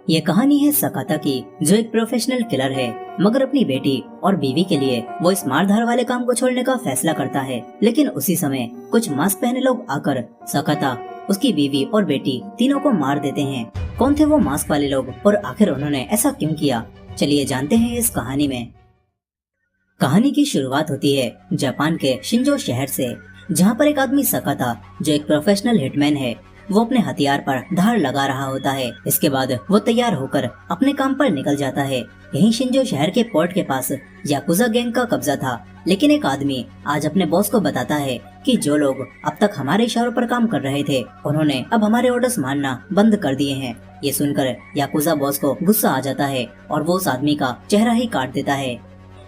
ये कहानी है सकाता की, जो एक प्रोफेशनल किलर है, मगर अपनी बेटी और बीवी के लिए वो इस मारधार वाले काम को छोड़ने का फैसला करता है। लेकिन उसी समय कुछ मास्क पहने लोग आकर सकाता, उसकी बीवी और बेटी तीनों को मार देते हैं। कौन थे वो मास्क वाले लोग और आखिर उन्होंने ऐसा क्यों किया, चलिए जानते हैं इस कहानी में। कहानी की शुरुआत होती है जापान के शिंजो शहर से, जहाँ पर एक आदमी सकाता, जो एक प्रोफेशनल हिटमैन है, वो अपने हथियार पर धार लगा रहा होता है। इसके बाद वो तैयार होकर अपने काम पर निकल जाता है। यहीं शिंजो शहर के पोर्ट के पास याकुजा गैंग का कब्जा था। लेकिन एक आदमी आज अपने बॉस को बताता है कि जो लोग अब तक हमारे इशारों पर काम कर रहे थे, उन्होंने अब हमारे ऑर्डर्स मानना बंद कर दिए हैं। ये सुनकर याकुजा बॉस को गुस्सा आ जाता है और वो उस आदमी का चेहरा ही काट देता है।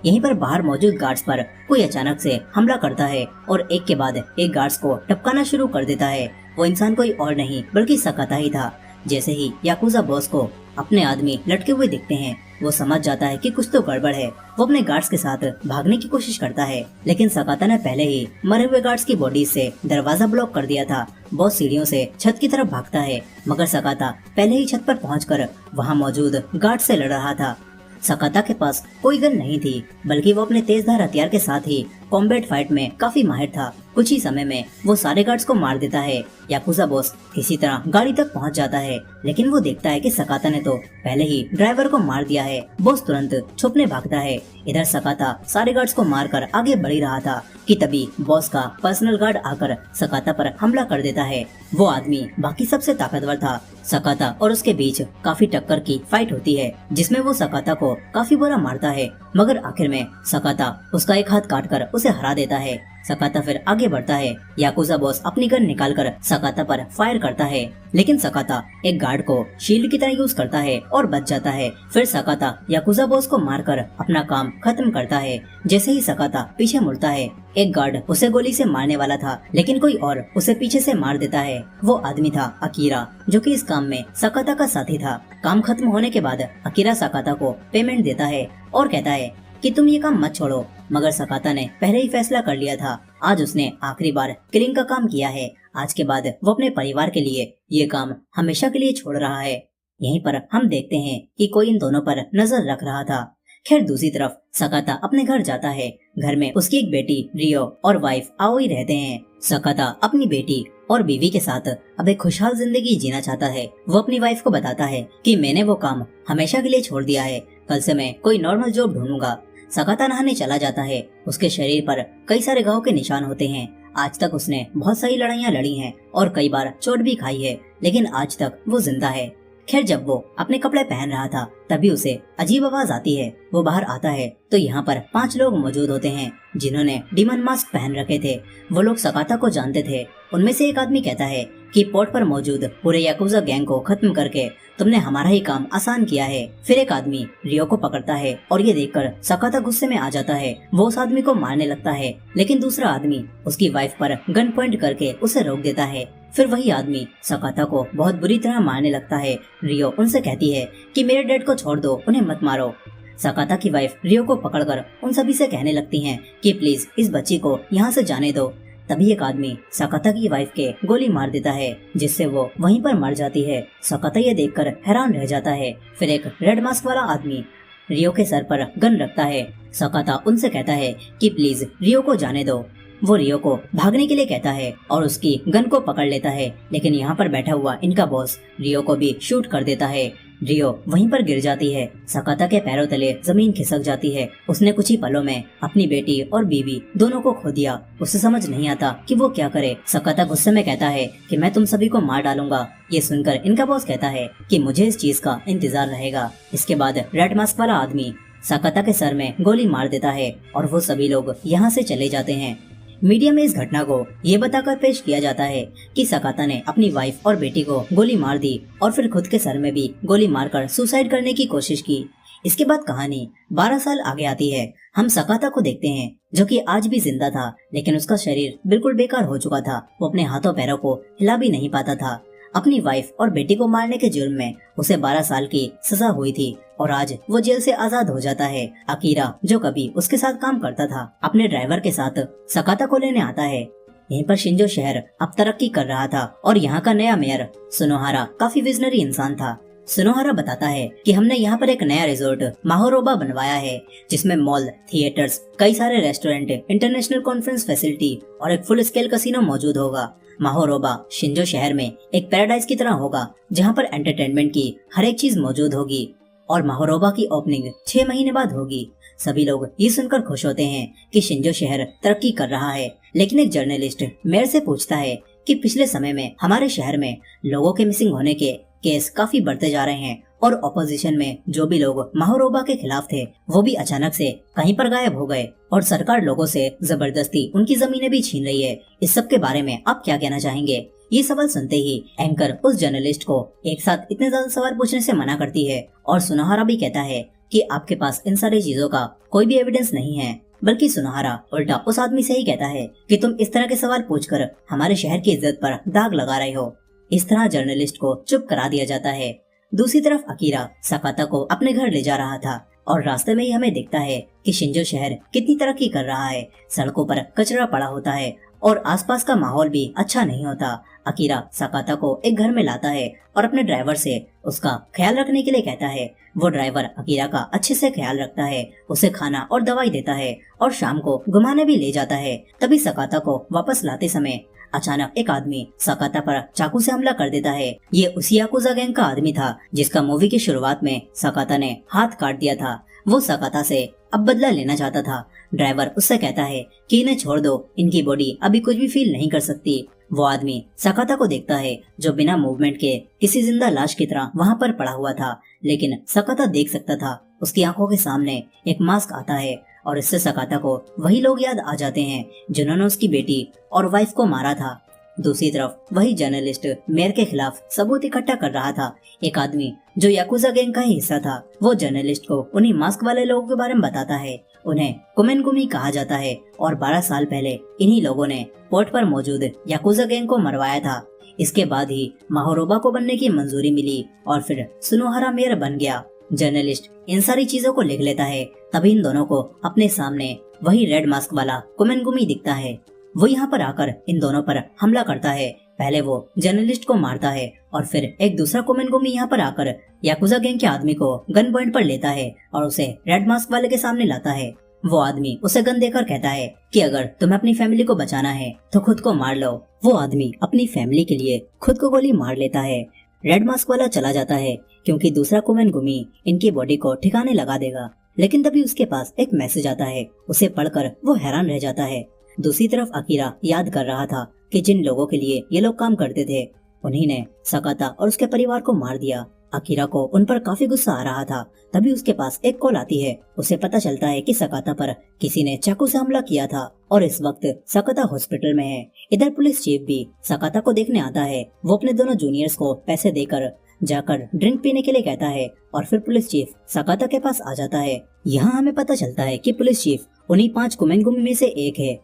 यहीं पर बाहर मौजूद गार्ड्स पर कोई अचानक से हमला करता है और एक के बाद एक गार्ड्स को टपकाना शुरू कर देता है। वो इंसान कोई और नहीं बल्कि सकाता ही था। जैसे ही याकुजा बॉस को अपने आदमी लटके हुए दिखते हैं, वो समझ जाता है कि कुछ तो गड़बड़ है। वो अपने गार्ड्स के साथ भागने की कोशिश करता है, लेकिन सकाता ने पहले ही मरे हुए गार्ड्स की बॉडी से दरवाजा ब्लॉक कर दिया था। बॉस सीढ़ियों से छत की तरफ भागता है, मगर सकाता पहले ही छत पर पहुंचकर वहां मौजूद गार्ड से लड़ रहा था। सकाता के पास कोई गन नहीं थी, बल्कि वो अपने तेजधार हथियार के साथ ही कॉम्बैट फाइट में काफी माहिर था। कुछ ही समय में वो सारे गार्ड्स को मार देता है। याकुजा बॉस किसी तरह गाड़ी तक पहुंच जाता है, लेकिन वो देखता है कि सकाता ने तो पहले ही ड्राइवर को मार दिया है। बॉस तुरंत छुपने भागता है। इधर सकाता सारे गार्ड्स को मारकर आगे बढ़ ही रहा था कि तभी बॉस का पर्सनल गार्ड आकर सकाता पर हमला कर देता है। वो आदमी बाकी सबसे ताकतवर था। सकाता और उसके बीच काफी टक्कर की फाइट होती है, जिसमें वो सकाता को काफी बुरा मारता है, मगर आखिर में सकाता उसका एक हाथ काटकर उसे हरा देता है। सकाता फिर आगे बढ़ता है। याकुजा बॉस अपनी गन निकालकर सकाता पर फायर करता है, लेकिन सकाता एक गार्ड को शील्ड की तरह यूज करता है और बच जाता है। फिर सकाता याकुजा बॉस को मारकर अपना काम खत्म करता है। जैसे ही सकाता पीछे मुड़ता है, एक गार्ड उसे गोली से मारने वाला था, लेकिन कोई और उसे पीछे से मार देता है। वो आदमी था अकीरा, जो कि इस काम में सकाता का साथी था। काम खत्म होने के बाद अकीरा सकाता को पेमेंट देता है और कहता है कि तुम ये काम मत छोड़ो, मगर सकाता ने पहले ही फैसला कर लिया था। आज उसने आखिरी बार किलिंग का काम किया है। आज के बाद वो अपने परिवार के लिए ये काम हमेशा के लिए छोड़ रहा है। यहीं पर हम देखते हैं कि कोई इन दोनों पर नजर रख रहा था। खैर दूसरी तरफ सकाता अपने घर जाता है। घर में उसकी एक बेटी रियो और वाइफ आओई रहते हैं। सकाता अपनी बेटी और बीवी के साथ अब एक खुशहाल जिंदगी जीना चाहता है। वो अपनी वाइफ को बताता है कि मैंने वो काम हमेशा के लिए छोड़ दिया है, कल से मैं कोई नॉर्मल जॉब ढूंढूंगा। सकाता नहाने चला जाता है। उसके शरीर पर कई सारे घाव के निशान होते हैं। आज तक उसने बहुत सारी लड़ाइयाँ लड़ी हैं और कई बार चोट भी खाई है, लेकिन आज तक वो जिंदा है। खैर जब वो अपने कपड़े पहन रहा था, तभी उसे अजीब आवाज आती है। वो बाहर आता है तो यहाँ पर 5 लोग मौजूद होते हैं, जिन्होंने डीमन मास्क पहन रखे थे। वो लोग सकाता को जानते थे। उनमें से एक आदमी कहता है कि पोर्ट पर मौजूद पूरे याकुजा गैंग को खत्म करके तुमने हमारा ही काम आसान किया है। फिर एक आदमी रियो को पकड़ता है और ये देखकर सकाता गुस्से में आ जाता है। वो उस आदमी को मारने लगता है, लेकिन दूसरा आदमी उसकी वाइफ पर गन पॉइंट करके उसे रोक देता है। फिर वही आदमी सकाता को बहुत बुरी तरह मारने लगता है। रियो उनसे कहती है कि मेरे डैड को छोड़ दो, उन्हें मत मारो। सकाता की वाइफ रियो को पकड़कर उन सभी से कहने लगती हैं कि प्लीज इस बच्ची को यहाँ से जाने दो। तभी एक आदमी सकाता की वाइफ के गोली मार देता है, जिससे वो वहीं पर मर जाती है। सकाता ये देखकर हैरान रह जाता है। फिर एक रेड मास्क वाला आदमी रियो के सर पर गन रखता है। सकाता उनसे कहता है कि प्लीज रियो को जाने दो। वो रियो को भागने के लिए कहता है और उसकी गन को पकड़ लेता है, लेकिन यहाँ पर बैठा हुआ इनका बॉस रियो को भी शूट कर देता है। रियो वहीं पर गिर जाती है। सकाता के पैरों तले जमीन खिसक जाती है। उसने कुछ ही पलों में अपनी बेटी और बीवी दोनों को खो दिया। उसे समझ नहीं आता कि वो क्या करे। सकाता गुस्से में कहता है कि मैं तुम सभी को मार डालूंगा। ये सुनकर इनका बॉस कहता है कि मुझे इस चीज का इंतजार रहेगा। इसके बाद रेड मास्क वाला आदमी सकाता के सर में गोली मार देता है और वो सभी लोग यहाँ से चले जाते हैं। मीडिया में इस घटना को ये बताकर पेश किया जाता है कि सकाता ने अपनी वाइफ और बेटी को गोली मार दी और फिर खुद के सर में भी गोली मारकर सुसाइड करने की कोशिश की। इसके बाद कहानी 12 साल आगे आती है। हम सकाता को देखते हैं, जो कि आज भी जिंदा था, लेकिन उसका शरीर बिल्कुल बेकार हो चुका था। वो अपने हाथों पैरों को हिला भी नहीं पाता था। अपनी वाइफ और बेटी को मारने के जुर्म में उसे 12 साल की सजा हुई थी और आज वो जेल से आजाद हो जाता है। अकीरा, जो कभी उसके साथ काम करता था, अपने ड्राइवर के साथ सकाता को लेने आता है। यहीं पर शिंजो शहर अब तरक्की कर रहा था और यहाँ का नया मेयर सुनोहारा काफी विजनरी इंसान था। सुनोहारा बताता है कि हमने यहाँ पर एक नया रिजोर्ट माहोरोबा बनवाया है, जिसमें मॉल, थिएटर्स, कई सारे रेस्टोरेंट, इंटरनेशनल कॉन्फ्रेंस फैसिलिटी और एक फुल स्केल कसिनो मौजूद होगा। माहोरोबा शिंजो शहर में एक पैराडाइज की तरह होगा, जहाँ पर एंटरटेनमेंट की हर एक चीज मौजूद होगी और माहोरोबा की ओपनिंग 6 महीने बाद होगी। सभी लोग ये सुनकर खुश होते हैं कि शिंजो शहर तरक्की कर रहा है, लेकिन एक जर्नलिस्ट मेयर से पूछता है कि पिछले समय में हमारे शहर में लोगों के मिसिंग होने के केस काफी बढ़ते जा रहे हैं और ऑपोजिशन में जो भी लोग माहोरोबा के खिलाफ थे वो भी अचानक से कहीं पर गायब हो गए और सरकार लोगों से जबरदस्ती उनकी जमीनें भी छीन रही है। इस सब के बारे में आप क्या कहना चाहेंगे? ये सवाल सुनते ही एंकर उस जर्नलिस्ट को एक साथ इतने ज्यादा सवाल पूछने से मना करती है और सुनोहारा भी कहता है कि आपके पास इन सारी चीजों का कोई भी एविडेंस नहीं है। बल्कि सुनोहारा उल्टा उस आदमी से ही कहता है कि तुम इस तरह के सवाल पूछकर हमारे शहर की इज्जत पर दाग लगा रहे हो। इस तरह जर्नलिस्ट को चुप करा दिया जाता है। दूसरी तरफ अकीरा सकाता को अपने घर ले जा रहा था और रास्ते में ही हमें दिखता है कि शिंजो शहर कितनी तरक्की कर रहा है। सड़कों पर कचरा पड़ा होता है और आसपास का माहौल भी अच्छा नहीं होता। अकीरा सकाता को एक घर में लाता है और अपने ड्राइवर से उसका ख्याल रखने के लिए कहता है। वो ड्राइवर अकीरा का अच्छे से ख्याल रखता है, उसे खाना और दवाई देता है और शाम को घुमाने भी ले जाता है। तभी सकाता को वापस लाते समय अचानक एक आदमी सकाता पर चाकू से हमला कर देता है। ये उसी याकुजा गैंग का आदमी था जिसका मूवी की शुरुआत में सकाता ने हाथ काट दिया था। वो सकाता से अब बदला लेना चाहता था। ड्राइवर उससे कहता है कि इन्हें छोड़ दो, इनकी बॉडी अभी कुछ भी फील नहीं कर सकती। वो आदमी सकाता को देखता है जो बिना मूवमेंट के किसी जिंदा लाश की तरह वहाँ पर पड़ा हुआ था, लेकिन सकाता देख सकता था। उसकी आंखों के सामने एक मास्क आता है और इससे सकाता को वही लोग याद आ जाते हैं जिन्होंने उसकी बेटी और वाइफ को मारा था। दूसरी तरफ वही जर्नलिस्ट मेयर के खिलाफ सबूत इकट्ठा कर रहा था। एक आदमी जो याकुजा गैंग का ही हिस्सा था, वो जर्नलिस्ट को उन्हीं मास्क वाले लोगों के बारे में बताता है। उन्हें कुमेनगुमी कहा जाता है और 12 साल पहले इन्हीं लोगों ने पोर्ट पर मौजूद याकुजा गैंग को मरवाया था। इसके बाद ही माहोरोबा को बनने की मंजूरी मिली और फिर सुनोहारा मेयर बन गया। जर्नलिस्ट इन सारी चीजों को लिख लेता है। तभी इन दोनों को अपने सामने वही रेड मास्क वाला कुमेनगुमी दिखता है। वो यहाँ पर आकर इन दोनों पर हमला करता है। पहले वो जर्नलिस्ट को मारता है और फिर एक दूसरा कुमेनगुमी यहाँ पर आकर याकुजा गैंग के आदमी को गन पॉइंट पर लेता है और उसे रेड मास्क वाले के सामने लाता है। वो आदमी उसे गन देकर कहता है कि अगर तुम्हें अपनी फैमिली को बचाना है तो खुद को मार लो। वो आदमी अपनी फैमिली के लिए खुद को गोली मार लेता है। रेड मास्क वाला चला जाता है क्योंकि दूसरा कुमेनगुमी इनकी बॉडी को ठिकाने लगा देगा। लेकिन तभी उसके पास एक मैसेज आता है। उसे पढ़कर वो हैरान रह जाता है। दूसरी तरफ अकीरा याद कर रहा था कि जिन लोगों के लिए ये लोग काम करते थे उन्हीं ने सकाता और उसके परिवार को मार दिया। अकीरा को उन पर काफी गुस्सा आ रहा था। तभी उसके पास एक कॉल आती है। उसे पता चलता है कि सकाता पर किसी ने चाकू से हमला किया था और इस वक्त सकाता हॉस्पिटल में है। इधर पुलिस चीफ भी सकाता को देखने आता है। वो अपने दोनों जूनियर्स को पैसे देकर जाकर ड्रिंक पीने के लिए कहता है और फिर पुलिस चीफ सकाता के पास आ जाता है। यहाँ हमें पता चलता है कि पुलिस चीफ उन्हीं 5 कुमेनगुमी में से एक है।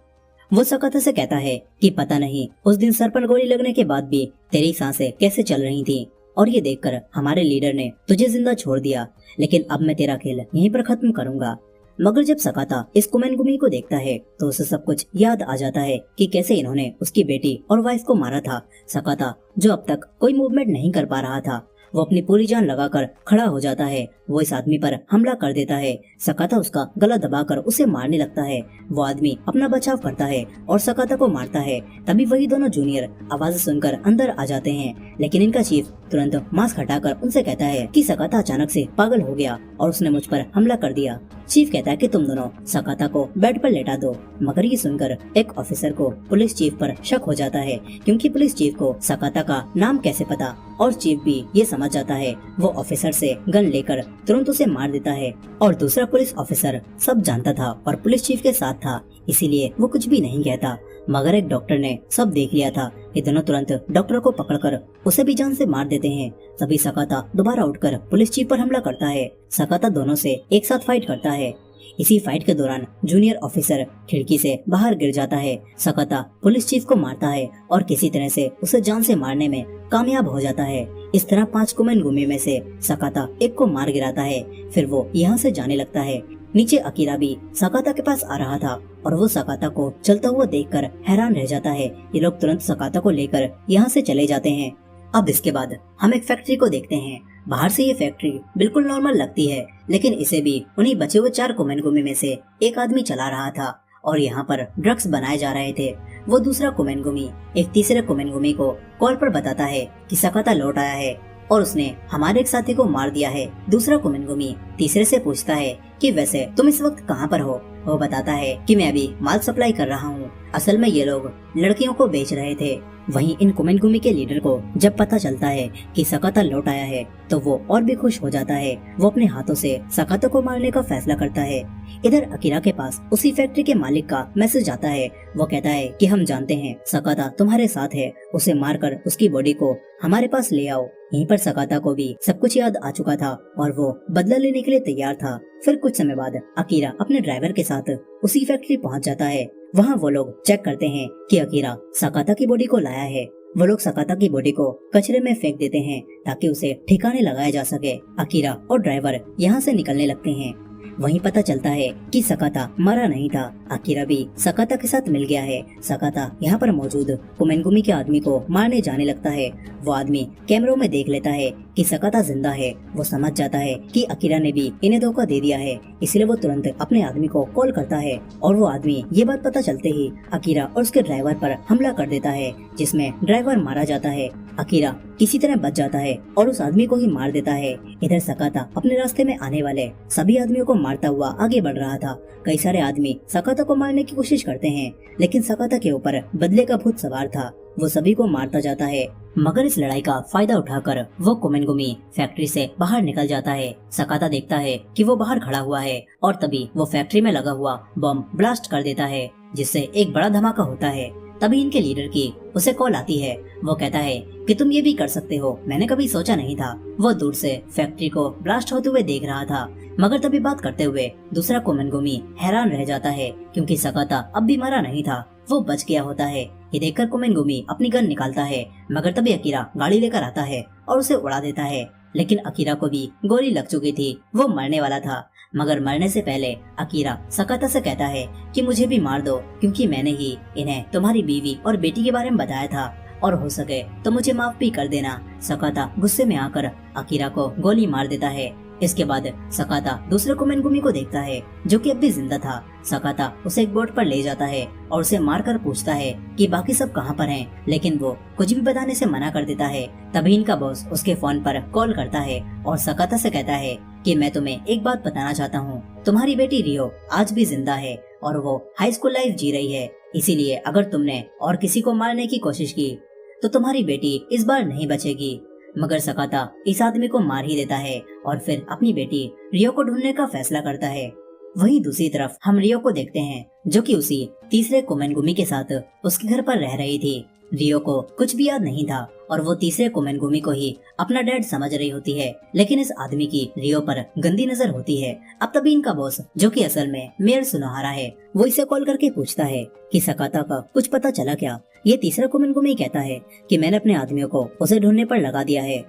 वो सकाता से कहता है कि पता नहीं उस दिन सर पर गोली लगने के बाद भी तेरी सांसें कैसे चल रही थी और ये देखकर हमारे लीडर ने तुझे जिंदा छोड़ दिया, लेकिन अब मैं तेरा खेल यहीं पर खत्म करूंगा। मगर जब सकाता इस कुमेनगुमी को देखता है तो उसे सब कुछ याद आ जाता है कि कैसे इन्होंने उसकी बेटी और वाइफ को मारा था। सकाता जो अब तक कोई मूवमेंट नहीं कर पा रहा था, वो अपनी पूरी जान लगाकर खड़ा हो जाता है। वो इस आदमी पर हमला कर देता है। सकाता उसका गला दबाकर उसे मारने लगता है। वो आदमी अपना बचाव करता है और सकाता को मारता है। तभी वही दोनों जूनियर आवाज सुनकर अंदर आ जाते हैं, लेकिन इनका चीफ तुरंत मास्क हटाकर उनसे कहता है कि सकाता अचानक से पागल हो गया और उसने मुझ पर हमला कर दिया। चीफ कहता है कि तुम दोनों सकाता को बेड पर लेटा दो। मगर ये सुनकर एक ऑफिसर को पुलिस चीफ पर शक हो जाता है, क्योंकि पुलिस चीफ को सकाता का नाम कैसे पता, और चीफ भी ये समझ जाता है। वो ऑफिसर से गन लेकर तुरंत उसे मार देता है। और दूसरा पुलिस ऑफिसर सब जानता था और पुलिस चीफ के साथ था, इसीलिए वो कुछ भी नहीं कहता। मगर एक डॉक्टर ने सब देख लिया था। ये दोनों तुरंत डॉक्टर को पकड़कर उसे भी जान से मार देते हैं। तभी सकाता दोबारा उठकर पुलिस चीफ पर हमला करता है। सकाता दोनों से एक साथ फाइट करता है। इसी फाइट के दौरान जूनियर ऑफिसर खिड़की से बाहर गिर जाता है। सकाता पुलिस चीफ को मारता है और किसी तरह से उसे जान से मारने में कामयाब हो जाता है। इस तरह 5 कुमेनगुमी में से सकाता एक को मार गिराता है। फिर वो यहाँ से जाने लगता है। नीचे अकीरा भी सकाता के पास आ रहा था और वो सकाता को चलता हुआ देखकर हैरान रह जाता है। ये लोग तुरंत सकाता को लेकर यहाँ से चले जाते हैं। अब इसके बाद हम एक फैक्ट्री को देखते हैं। बाहर से ये फैक्ट्री बिल्कुल नॉर्मल लगती है, लेकिन इसे भी उन्हीं बचे हुए 4 कुमेनगुमी में से एक आदमी चला रहा था और यहाँ पर ड्रग्स बनाए जा रहे थे। वो दूसरा कुमेनगुमी एक तीसरे कुमेनगुमी को कॉल पर बताता है कि सकाता लौट आया है और उसने हमारे एक साथी को मार दिया है। दूसरा कुमेनगुमी तीसरे से पूछता है कि वैसे तुम इस वक्त कहाँ पर हो? वो बताता है कि मैं अभी माल सप्लाई कर रहा हूँ। असल में ये लोग लड़कियों को बेच रहे थे। वहीं इन कुमेनगुमी के लीडर को जब पता चलता है कि सकाता लौट आया है तो वो और भी खुश हो जाता है। वो अपने हाथों से सकाता को मारने का फैसला करता है। इधर अकीरा के पास उसी फैक्ट्री के मालिक का मैसेज आता है। वो कहता है कि हम जानते हैं सकाता तुम्हारे साथ है, उसे मारकर उसकी बॉडी को हमारे पास ले आओ। यहीं पर सकाता को भी सब कुछ याद आ चुका था और वो बदला लेने के लिए तैयार था। फिर कुछ समय बाद अकीरा अपने ड्राइवर के साथ उसी फैक्ट्री पहुंच जाता है। वहाँ वो लोग चेक करते हैं कि अकीरा सकाता की बॉडी को लाया है। वो लोग सकाता की बॉडी को कचरे में फेंक देते हैं ताकि उसे ठिकाने लगाया जा सके। अकीरा और ड्राइवर यहाँ से निकलने लगते हैं। वहीं पता चलता है कि सकाता मरा नहीं था। अकीरा भी सकाता के साथ मिल गया है। सकाता यहाँ पर मौजूद कुमेनगुमी के आदमी को मारने जाने लगता है। वो आदमी कैमरों में देख लेता है कि सकाता जिंदा है। वो समझ जाता है कि अकीरा ने भी इन्हें धोखा दे दिया है, इसलिए वो तुरंत अपने आदमी को कॉल करता है और वो आदमी ये बात पता चलते ही अकीरा और उसके ड्राइवर पर हमला कर देता है, जिसमें ड्राइवर मारा जाता है। अकीरा किसी तरह बच जाता है और उस आदमी को ही मार देता है। इधर सकाता अपने रास्ते में आने वाले सभी आदमियों को मारता हुआ आगे बढ़ रहा था। कई सारे आदमी सकाता को मारने की कोशिश करते हैं, लेकिन सकाता के ऊपर बदले का भूत सवार था। वो सभी को मारता जाता है, मगर इस लड़ाई का फायदा उठाकर वो कुमेनगुमी फैक्ट्री से बाहर निकल जाता है। सकाता देखता है कि वो बाहर खड़ा हुआ है और तभी वो फैक्ट्री में लगा हुआ बम ब्लास्ट कर देता है, जिससे एक बड़ा धमाका होता है। तभी इनके लीडर की उसे कॉल आती है। वो कहता है कि तुम ये भी कर सकते हो, मैंने कभी सोचा नहीं था। वो दूर से फैक्ट्री को ब्लास्ट होते हुए देख रहा था, मगर तभी बात करते हुए दूसरा कुमेनगुमी हैरान रह जाता है क्योंकि सकाता अब भी मरा नहीं था, वो बच गया होता है। ये देखकर कुमेनगुमी अपनी गन निकालता है, मगर तभी अकीरा गाड़ी लेकर आता है और उसे उड़ा देता है। लेकिन अकीरा को भी गोली लग चुकी थी, वो मरने वाला था। मगर मरने से पहले अकीरा सकाता से कहता है कि मुझे भी मार दो, क्योंकि मैंने ही इन्हें तुम्हारी बीवी और बेटी के बारे में बताया था और हो सके तो मुझे माफ भी कर देना। सकाता गुस्से में आकर अकीरा को गोली मार देता है। इसके बाद सकाता दूसरे कुमेनगुमी को देखता है जो कि अब भी जिंदा था। सकाता उसे एक बोट पर ले जाता है और उसे मारकर पूछता है कि बाकी सब कहाँ पर हैं, लेकिन वो कुछ भी बताने से मना कर देता है। तभी इनका बॉस उसके फोन पर कॉल करता है और सकाता से कहता है कि मैं तुम्हें एक बात बताना चाहता हूँ, तुम्हारी बेटी रियो आज भी जिंदा है और वो हाई स्कूल लाइफ जी रही है। इसीलिए अगर तुमने और किसी को मारने की कोशिश की तो तुम्हारी बेटी इस बार नहीं बचेगी। मगर सकाता इस आदमी को मार ही देता है और फिर अपनी बेटी रियो को ढूंढने का फैसला करता है। वहीं दूसरी तरफ हम रियो को देखते हैं जो कि उसी तीसरे कुमेनगुमी के साथ उसके घर पर रह रही थी। रियो को कुछ भी याद नहीं था और वो तीसरे कुमेनगुमी को ही अपना डैड समझ रही होती है, लेकिन इस आदमी की रियो पर गंदी नजर होती है। अब तभी इनका बॉस जो कि असल में मेयर सुनोहारा है, वो इसे कॉल करके पूछता है कि सकाता का कुछ पता चला क्या। ये तीसरा कुमेनगुमी कहता है कि मैंने अपने आदमियों को उसे ढूंढने पर लगा दिया है।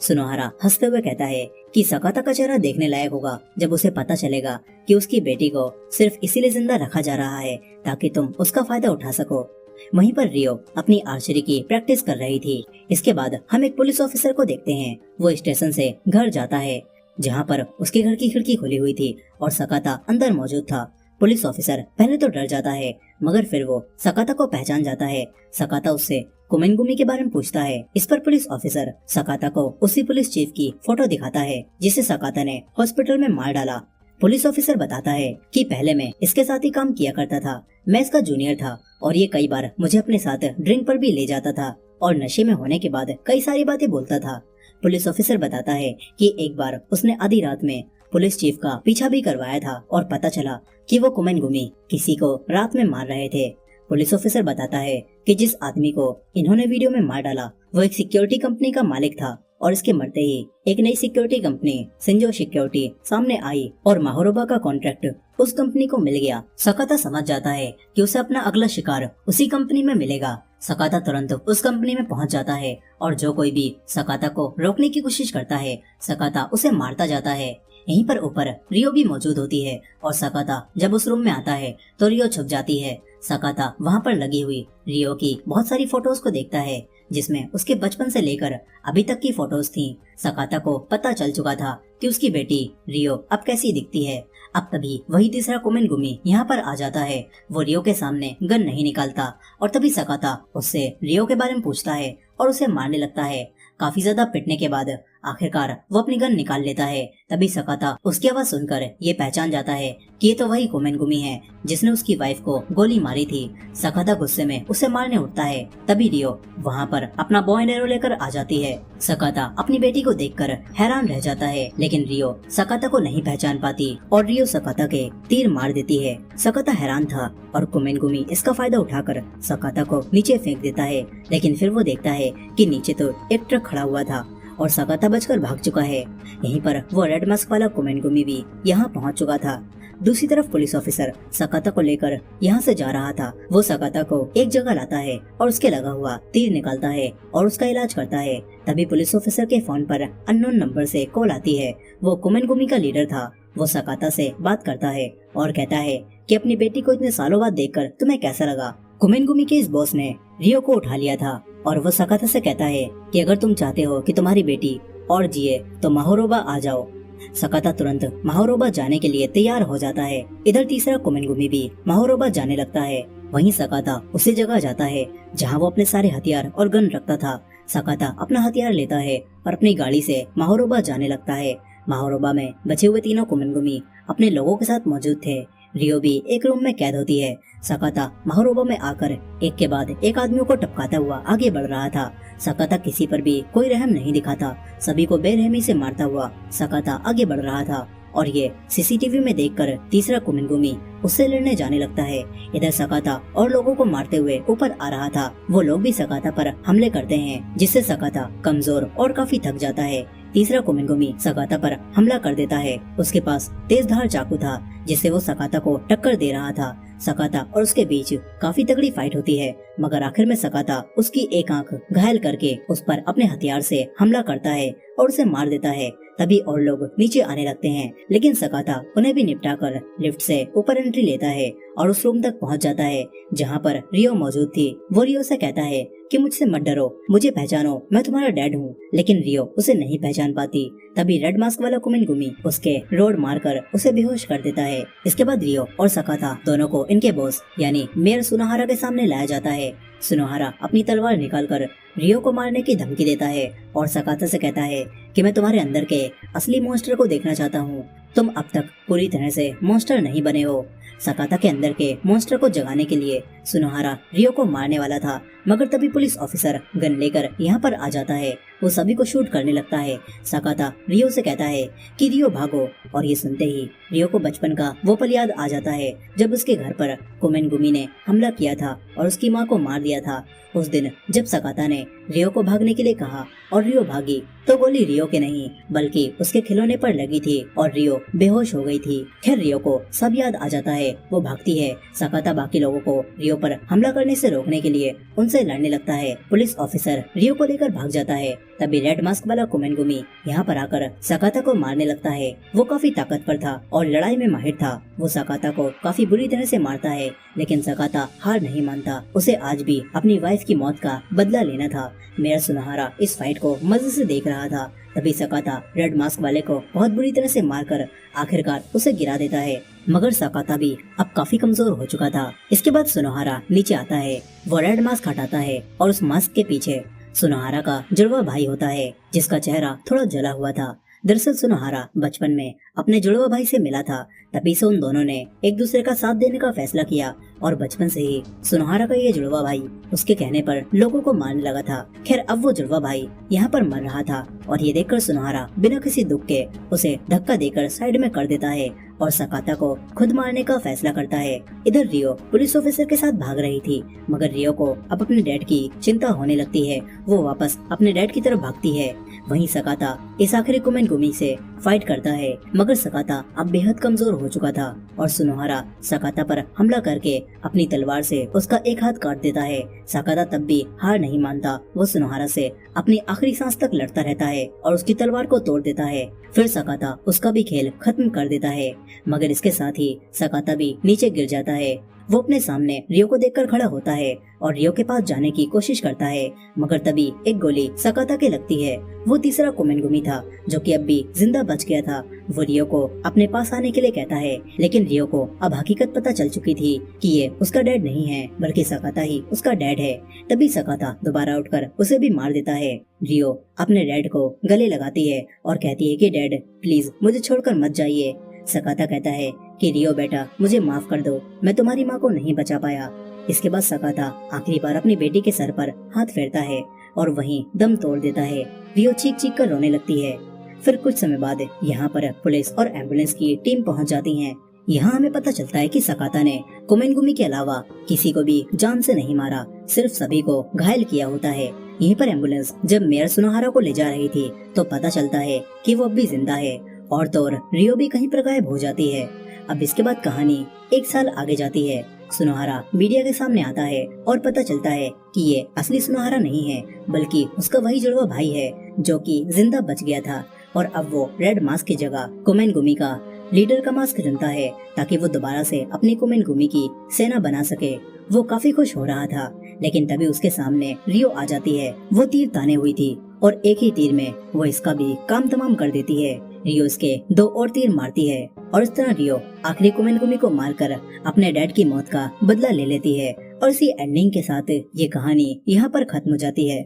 सुनोहारा हंसते हुए कहता है कि सकाता का चेहरा देखने लायक होगा जब उसे पता चलेगा कि उसकी बेटी को सिर्फ इसीलिए जिंदा रखा जा रहा है ताकि तुम उसका फायदा उठा सको। वहीं पर रियो अपनी आर्चरी की प्रैक्टिस कर रही थी। इसके बाद हम एक पुलिस ऑफिसर को देखते हैं। वो स्टेशन से घर जाता है जहाँ पर उसके घर की खिड़की खुली हुई थी और सकाता अंदर मौजूद था। पुलिस ऑफिसर पहले तो डर जाता है, मगर फिर वो सकाता को पहचान जाता है। सकाता उससे कुमेनगुमी के बारे में पूछता है। इस पर पुलिस ऑफिसर सकाता को उसी पुलिस चीफ की फोटो दिखाता है जिसे सकाता ने हॉस्पिटल में मार डाला। पुलिस ऑफिसर बताता है कि पहले मैं इसके साथ ही काम किया करता था, मैं इसका जूनियर था और ये कई बार मुझे अपने साथ ड्रिंक पर भी ले जाता था और नशे में होने के बाद कई सारी बातें बोलता था। पुलिस ऑफिसर बताता है कि एक बार उसने आधी रात में पुलिस चीफ का पीछा भी करवाया था और पता चला कि वो कुमेनगुमी किसी को रात में मार रहे थे। पुलिस ऑफिसर बताता है कि जिस आदमी को इन्होंने वीडियो में मार डाला वो एक सिक्योरिटी कंपनी का मालिक था और इसके मरते ही एक नई सिक्योरिटी कंपनी सिंजो सिक्योरिटी सामने आई और माहोरोबा का कॉन्ट्रैक्ट उस कंपनी को मिल गया। सकाता समझ जाता है कि उसे अपना अगला शिकार उसी कंपनी में मिलेगा। सकाता तुरंत उस कंपनी में पहुंच जाता है और जो कोई भी सकाता को रोकने की कोशिश करता है सकाता उसे मारता जाता है। यहीं पर ऊपर रियो भी मौजूद होती है और सकाता जब उस रूम में आता है तो रियो छुप जाती है। सकाता वहाँ पर लगी हुई रियो की बहुत सारी फोटोज को देखता है जिसमें उसके बचपन से लेकर अभी तक की फोटोज थी। सकाता को पता चल चुका था कि उसकी बेटी रियो अब कैसी दिखती है। अब तभी वही तीसरा कुमिनगुमी यहाँ पर आ जाता है। वो रियो के सामने गन नहीं निकालता और तभी सकाता उससे रियो के बारे में पूछता है और उसे मारने लगता है। काफी ज्यादा पिटने के बाद आखिरकार वो अपनी गन निकाल लेता है। तभी सकाता उसकी आवाज सुनकर ये पहचान जाता है कि ये तो वही कुमिनगुमी है जिसने उसकी वाइफ को गोली मारी थी। सकाता गुस्से में उसे मारने उठता है। तभी रियो वहाँ पर अपना बॉय एंड एरो लेकर आ जाती है। सकाता अपनी बेटी को देखकर हैरान रह जाता है, लेकिन रियो सकाता को नहीं पहचान पाती और रियो सकाता के तीर मार देती है। सकाता हैरान था और कुमिनगुमी इसका फायदा उठाकर सकाता को नीचे फेंक देता है, लेकिन फिर वो देखता है कि नीचे तो एक ट्रक खड़ा हुआ था और सकाता बचकर भाग चुका है। यहीं पर वो रेड मास्क वाला कुमिनगुमी भी यहाँ पहुँच चुका था। दूसरी तरफ पुलिस ऑफिसर सकाता को लेकर यहाँ से जा रहा था। वो सकाता को एक जगह लाता है और उसके लगा हुआ तीर निकालता है और उसका इलाज करता है। तभी पुलिस ऑफिसर के फोन पर अननोन नंबर से कॉल आती है। वो कुमिनगुमी का लीडर था। वो सकाता से बात करता है और कहता है कि अपनी बेटी को इतने सालों बाद देखकर तुम्हें कैसा लगा। कुमिनगुमी के इस बॉस ने रियो को उठा लिया था और वो सकाता से कहता है कि अगर तुम चाहते हो कि तुम्हारी बेटी और जिए तो माहोरोबा आ जाओ। सकाता तुरंत माहोरोबा जाने के लिए तैयार हो जाता है। इधर तीसरा कुमिनगुमी भी माहोरोबा जाने लगता है। वहीं सकाता उसी जगह जाता है जहां वो अपने सारे हथियार और गन रखता था। सकाता अपना हथियार लेता है और अपनी गाड़ी से माहोरोबा जाने लगता है। माहोरोबा में बचे हुए तीनों कुमिनगुमी अपने लोगों के साथ मौजूद थे। रियो भी एक रूम में कैद होती है। सकाता माहोरोबा में आकर एक के बाद एक आदमियों को टपकाता हुआ आगे बढ़ रहा था। सकाता किसी पर भी कोई रहम नहीं दिखाता, सभी को बेरहमी से मारता हुआ सकाता आगे बढ़ रहा था और ये सीसीटीवी में देखकर तीसरा कुमिनगुमी उससे लड़ने जाने लगता है। इधर सकाता और लोगों को मारते हुए ऊपर आ रहा था। वो लोग भी सकाता पर हमले करते हैं, जिससे सकाता कमजोर और काफी थक जाता है। तीसरा कुमिनगुमी सकाता पर हमला कर देता है। उसके पास तेज धार चाकू था जिससे वो सकाता को टक्कर दे रहा था। सकाता और उसके बीच काफी तगड़ी फाइट होती है, मगर आखिर में सकाता उसकी एक आंख घायल करके उस पर अपने हथियार से हमला करता है और उसे मार देता है। तभी और लोग नीचे आने लगते हैं, लेकिन सकाता उन्हें भी निपटा कर लिफ्ट से ऊपर एंट्री लेता है और उस रूम तक पहुंच जाता है जहां पर रियो मौजूद थी। वो रियो से कहता है कि मुझसे मत डरो, मुझे पहचानो, मैं तुम्हारा डैड हूँ। लेकिन रियो उसे नहीं पहचान पाती। तभी रेड मास्क वाला कुमिनगुमी उसके रोड मारकर उसे बेहोश कर देता है। इसके बाद रियो और सकाता दोनों को इनके बॉस यानी मेयर सुनोहारा के सामने लाया जाता है। सुनोहारा अपनी तलवार निकालकर रियो को मारने की धमकी देता है और सकाता से कहता है कि मैं तुम्हारे अंदर के असली मॉन्स्टर को देखना चाहता हूँ। तुम अब तक पूरी तरह से मॉन्स्टर नहीं बने हो। सकाता के अंदर के मॉन्स्टर को जगाने के लिए सुनोहारा रियो को मारने वाला था, मगर तभी पुलिस ऑफिसर गन लेकर यहाँ पर आ जाता है। वो सभी को शूट करने लगता है। सकाता रियो से कहता है कि रियो भागो, और ये सुनते ही रियो को बचपन का वो पल याद आ जाता है जब उसके घर पर कुमिनगुमी ने हमला किया था और उसकी माँ को मार दिया था। उस दिन जब सकाता ने रियो को भागने के लिए कहा और रियो भागी तो गोली रियो के नहीं बल्कि उसके खिलौने पर लगी थी और रियो बेहोश हो गई थी। खैर रियो को सब याद आ जाता है। वो भागती है। सकाता बाकी लोगों को रियो पर हमला करने से रोकने के लिए उनसे लड़ने लगता है। पुलिस ऑफिसर रियो को लेकर भाग जाता है। तभी रेड मास्क वाला कुमिनगुमी यहाँ पर आकर सकाता को मारने लगता है। वो काफी ताकतवर था और लड़ाई में माहिर था। वो सकाता को काफी बुरी तरह से मारता है, लेकिन सकाता हार नहीं मानता। उसे आज भी अपनी वाइफ की मौत का बदला लेना था। मेयर सुनोहारा इस फाइट को मजे से देख रहा था। तभी सकाता रेड मास्क वाले को बहुत बुरी तरह से मारकर आखिरकार उसे गिरा देता है, मगर सकाता भी अब काफी कमजोर हो चुका था। इसके बाद सुनोहारा नीचे आता है। वो रेड मास्क हटाता है और उस मास्क के पीछे सुनोहारा का जुड़वा भाई होता है, जिसका चेहरा थोड़ा जला हुआ था। दरअसल सुनोहारा बचपन में अपने जुड़वा भाई से मिला था, तभी से उन दोनों ने एक दूसरे का साथ देने का फैसला किया और बचपन से ही सुनोहारा का ये जुड़वा भाई उसके कहने पर लोगों को मारने लगा था। खैर अब वो जुड़वा भाई यहाँ पर मर रहा था और ये देखकर सुनोहारा बिना किसी दुख के उसे धक्का देकर साइड में कर देता है और सकाता को खुद मारने का फैसला करता है। इधर रियो पुलिस ऑफिसर के साथ भाग रही थी, मगर रियो को अब अपने डैड की चिंता होने लगती है। वो वापस अपने डैड की तरफ भागती है। वहीं सकाता इस आखिरी कुमिनगुमी से फाइट करता है, मगर सकाता अब बेहद कमजोर हो चुका था और सुनोहारा सकाता पर हमला करके अपनी तलवार से उसका एक हाथ काट देता है। सकाता तब भी हार नहीं मानता। वो सुनोहारा से अपनी आखिरी सांस तक लड़ता रहता है और उसकी तलवार को तोड़ देता है। फिर सकाता उसका भी खेल खत्म कर देता है, मगर इसके साथ ही सकाता भी नीचे गिर जाता है वो अपने सामने रियो को देखकर खड़ा होता है और रियो के पास जाने की कोशिश करता है, मगर तभी एक गोली सकाता के लगती है। वो तीसरा कोमेनगुमी था जो कि अब भी जिंदा बच गया था। वो रियो को अपने पास आने के लिए कहता है, लेकिन रियो को अब हकीकत पता चल चुकी थी कि ये उसका डैड नहीं है बल्कि सकाता ही उसका डैड है। तभी सकाता दोबारा उठकर उसे भी मार देता है। रियो अपने डैड को गले लगाती है और कहती है कि डैड प्लीज मुझे छोड़कर मत जाइए। सकाता कहता है कि रियो बेटा मुझे माफ कर दो, मैं तुम्हारी माँ को नहीं बचा पाया। इसके बाद सकाता आखिरी बार अपनी बेटी के सर पर हाथ फेरता है और वहीं दम तोड़ देता है। रियो चीख चीख कर रोने लगती है। फिर कुछ समय बाद यहाँ पर पुलिस और एम्बुलेंस की टीम पहुँच जाती है। यहाँ हमें पता चलता है कि सकाता ने कोमेनगुमी के अलावा किसी को भी जान से नहीं मारा, सिर्फ सभी को घायल किया होता है। यहीं पर एम्बुलेंस जब मेयर सुनोहारा को ले जा रही थी तो पता चलता है कि वो अब भी जिंदा है और तो और रियो भी कहीं पर गायब हो जाती है। अब इसके बाद कहानी 1 साल आगे जाती है। सुनोहारा मीडिया के सामने आता है और पता चलता है कि ये असली सुनोहारा नहीं है बल्कि उसका वही जुड़वा भाई है जो कि जिंदा बच गया था और अब वो रेड मास्क की जगह कोमेनगुमी का लीडर का मास्क चुनता है ताकि वो दोबारा से अपनी कोमेनगुमी की सेना बना सके। वो काफी खुश हो रहा था, लेकिन तभी उसके सामने रियो आ जाती है। वो तीर ताने हुई थी और एक ही तीर में वो इसका भी काम तमाम कर देती है। रियो इसके 2 और तीर मारती है और इस तरह रियो आखिरी कोमेनगुमी को मारकर अपने डैड की मौत का बदला ले लेती है। और इसी एंडिंग के साथ ये कहानी यहाँ पर खत्म हो जाती है।